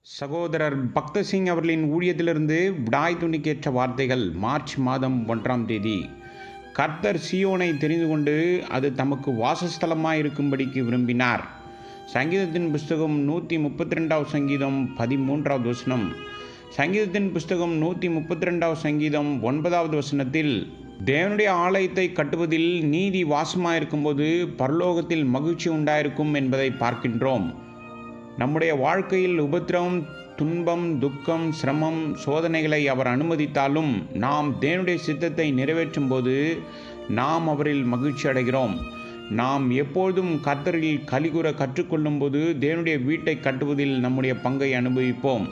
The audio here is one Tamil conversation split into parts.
சகோதரர் பக்த சிங் அவர்களின் ஊழியத்திலிருந்து விடாய் துணிக்கேற்ற வார்த்தைகள். மார்ச் மாதம் 1ஆம் தேதி. கர்த்தர் சீயோனை தெரிந்து கொண்டு அது தமக்கு வாசஸ்தலமாயிருக்கும்படிக்கு விரும்பினார். சங்கீதத்தின் புஸ்தகம் 132 சங்கீதம் 13வது வசனம். சங்கீதத்தின் புஸ்தகம் 132 சங்கீதம் 9வது வசனத்தில், தேவனுடைய ஆலயத்தை கட்டுவதில் நீதி வாசமாயிருக்கும்போது பரலோகத்தில் மகிழ்ச்சி உண்டாயிருக்கும் என்பதை பார்க்கின்றோம். நம்முடைய வாழ்க்கையில் உபத்திரவம், துன்பம், துக்கம், சிரமம், சோதனைகளை அவர் அனுமதித்தாலும் நாம் தேவனுடைய சித்தத்தை நிறைவேற்றும் போது நாம் அவரில் மகிழ்ச்சி அடைகிறோம். நாம் எப்பொழுதும் கர்த்தரில் கலிகூற கற்றுக்கொள்ளும் போது தேவனுடைய வீட்டை கட்டுவதில் நம்முடைய பங்கை அனுபவிப்போம்.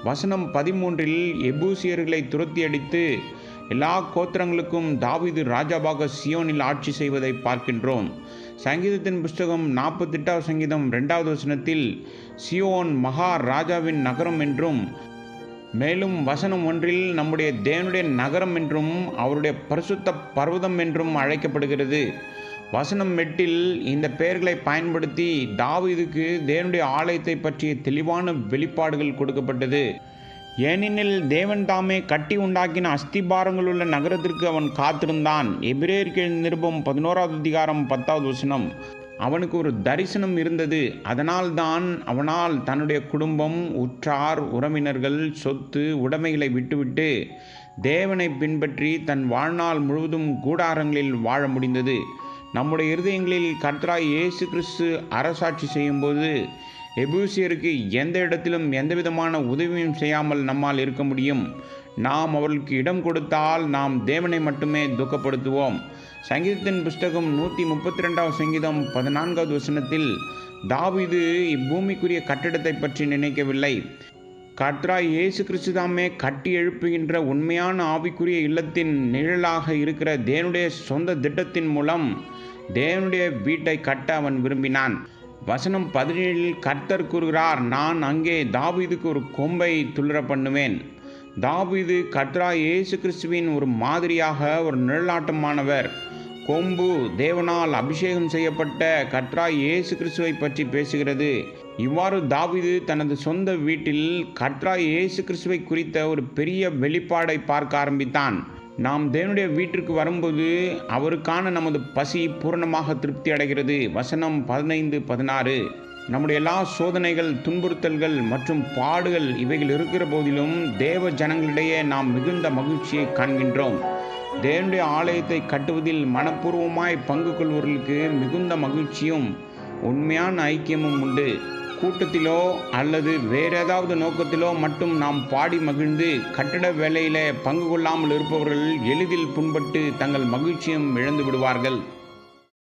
வசனம் 13இல் எபூசியர்களை துரத்தி அடித்து எல்லா கோத்திரங்களுக்கும் தாவீது ராஜாவாக சியோனில் ஆட்சி செய்வதை பார்க்கின்றோம். சங்கீதத்தின் புஸ்தகம் 48 சங்கீதம் 2வது வசனத்தில் சியோன் மகா ராஜாவின் நகரம் என்றும், மேலும் வசனம் 1இல் நம்முடைய தேவனுடைய நகரம் என்றும் அவருடைய பரிசுத்த பர்வதம் என்றும் அழைக்கப்படுகிறது. வசனம் 8இல் இந்த பெயர்களை பயன்படுத்தி தாவீதுக்கு தேவனுடைய ஆலயத்தை பற்றிய தெளிவான வெளிப்பாடுகள் கொடுக்கப்பட்டது. ஏனெனில் தேவன் தாமே கட்டி உண்டாக்கின அஸ்திபாரங்கள் உள்ள நகரத்திற்கு அவன் காத்திருந்தான். எபிரேயருக்கு நிருபம் 11வது அதிகாரம் 10வது வசனம். அவனுக்கு ஒரு தரிசனம் இருந்தது. அதனால்தான் அவனால் தன்னுடைய குடும்பம், உற்றார், உறவினர்கள், சொத்து, உடைமைகளை விட்டுவிட்டு தேவனை பின்பற்றி தன் வாழ்நாள் முழுவதும் கூடாரங்களில் வாழ முடிந்தது. நம்முடைய இருதயங்களில் கர்த்தராய் இயேசு கிறிஸ்து அரசாட்சி செய்யும்போது எபூசியருக்கு எந்த இடத்திலும் எந்தவிதமான உதவியும் செய்யாமல் நம்மால் இருக்க முடியும். நாம் அவர்களுக்கு இடம் கொடுத்தால் நாம் தேவனை மட்டுமே துக்கப்படுத்துவோம். சங்கீதத்தின் புஸ்தகம் 132 சங்கீதம் 14வது வசனத்தில் தாவீது இப்பூமிக்குரிய கட்டிடத்தை பற்றி நினைக்கவில்லை. கர்த்தராய் இயேசு கிறிஸ்து தாமே கட்டி எழுப்புகின்ற உண்மையான ஆவிக்குரிய இல்லத்தின் நிழலாக இருக்கிற தேவனுடைய சொந்த திட்டத்தின் மூலம் தேவனுடைய வீட்டை கட்ட அவன் விரும்பினான். வசனம் 17இல் கர்த்தர் கூறுகிறார், நான் அங்கே தாவீதுக்கு ஒரு கொம்பை துளிர பண்ணுவேன். தாவீது கர்த்தராய் இயேசு கிறிஸ்துவின் ஒரு மாதிரியாக ஒரு நிழலாட்டமானவர். கொம்பு தேவனால் அபிஷேகம் செய்யப்பட்ட கர்த்தராய் இயேசு கிறிஸ்துவை பற்றி பேசுகிறது. இவ்வாறு தாவீது தனது சொந்த வீட்டில் கர்த்தராய் இயேசு கிறிஸ்துவை குறித்த ஒரு பெரிய வெளிப்பாடை பார்க்க ஆரம்பித்தான். நாம் தேவனுடைய வீட்டிற்கு வரும்போது அவருக்கான நமது பசி பூரணமாக திருப்தி அடைகிறது. வசனம் 15, 16. நம்முடைய எல்லா சோதனைகள், துன்புறுத்தல்கள் மற்றும் பாடுகள் இவைகள் இருக்கிற போதிலும் தேவ ஜனங்களிடையே நாம் மிகுந்த மகிழ்ச்சியை காண்கின்றோம். தேவனுடைய ஆலயத்தை கட்டுவதில் மனப்பூர்வமாய் பங்கு கொள்வர்களுக்கு மிகுந்த மகிழ்ச்சியும் உண்மையான ஐக்கியமும் உண்டு. கூட்டத்திலோ அல்லது வேறு ஏதாவது நோக்கத்திலோ மட்டும் நாம் பாடி மகிழ்ந்து கட்டட வேலையில பங்கு கொள்ளாமல் இருப்பவர்கள் எளிதில் புண்பட்டு தங்கள் மகிழ்ச்சியும் இழந்து விடுவார்கள்.